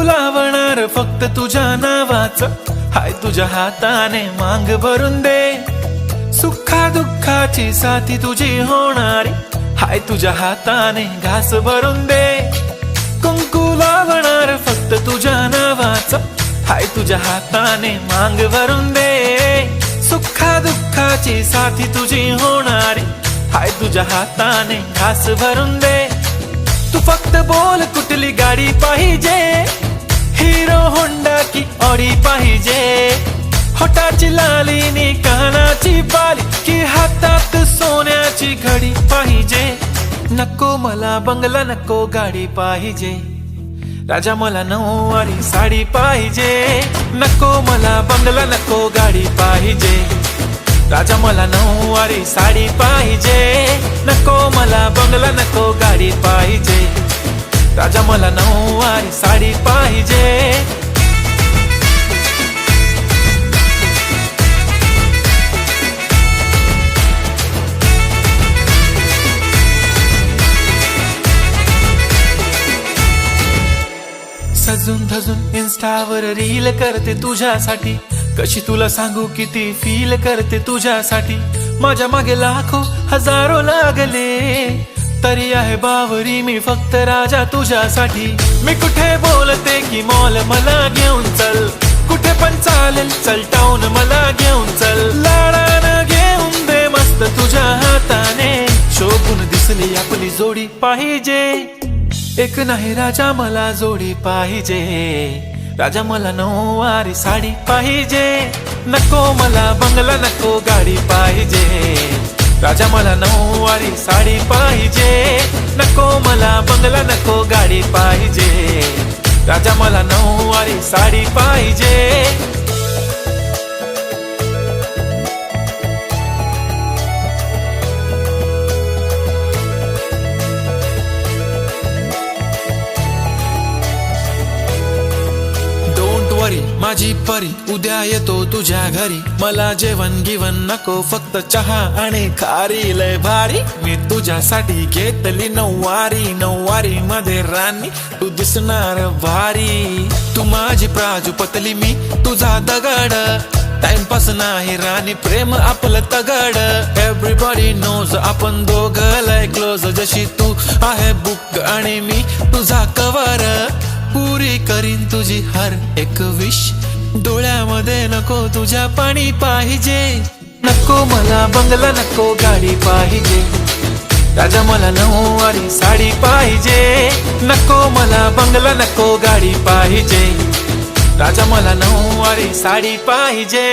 लावणार फक्त तुझ्या नावाचं, हाय तुझ्या हाताने मांग भरून दे. सुखा दुःखाची साथी तुझी होणारी, हाय तुझ्या हाताने घास भरून दे. कुंकू लावणार फक्त तुझ्या नावाचं, हाय तुझ्या हाताने मांग भरून दे. सुखा दुःखाची साथी तुझी होणारी, हाय तुझ्या हाताने घास भरून दे. तू फक्त बोल कुठली गाडी पाहिजे, हिरो होंडा की ऑडी पाहिजे. होटाची लालीनी कानाची बाली, की हातात सोन्याची घडी पाहिजे. नको मला बंगला, नको गाडी पाहिजे. राजा मला नऊवारी साडी पाहिजे. नको मला बंगला, नको गाडी पाहिजे. राजा मला नऊवारी साडी पाहिजे. नको मला बंगला, नको गाडी पाहिजे. राजा मला नऊवारी साडी पाहिजे. सजून धजून इन्स्टावर रील करते तुझ्यासाठी, कशी तुला सांगू किती फील करते तुझ्यासाठी. माझ्या मागे लाखो हजारो लागले, तरी आहे बावरी मी फक्त राजा तुझ्यासाठी. मी कुठे बोलते की मॉल मला घेऊन चल, कुठे पण चालेल चल टाऊन मला घेऊन चल. लाडानं घेऊन दे मस्त तुझ्या हाताने, शोभून दिसली आपली जोडी पाहिजे. एक नाही राजा मला जोडी पाहिजे. राजा मला नऊवारी साडी पाहिजे. नको मला बंगला, नको गाडी पाहिजे. राजा मला नऊवारी साडी पाहिजे. नको मला बंगला, नको गाडी पाहिजे. राजा मला नऊवारी साडी पाहिजे. माझी परी उद्या येतो तुझ्या घरी. मला जेवण गिवण नको, फक्त चहा आणि खारी लय भारी. मी तुझ्यासाठी घेतली नऊवारी, नऊवारी मध्ये राणी तू दिसणार भारी. तू माझी प्राजूपतली, मी तुझा दगड. टाइमपास नाही राणी, प्रेम आपलं तगड. एव्हरीबॉडी नोज आपण दोघं लय क्लोज. जशी तू आहे बुक आणि मी तुझा कवर. पुरी करीन तुझी हर एक विश. डोळ्यामध्ये नको तुझ्या पाणी पाहिजे. नको मला बंगला, नको गाडी पाहिजे. राजा मला नऊवारी साडी पाहिजे. नको मला बंगला, नको गाडी पाहिजे. राजा मला नऊवारी साडी पाहिजे.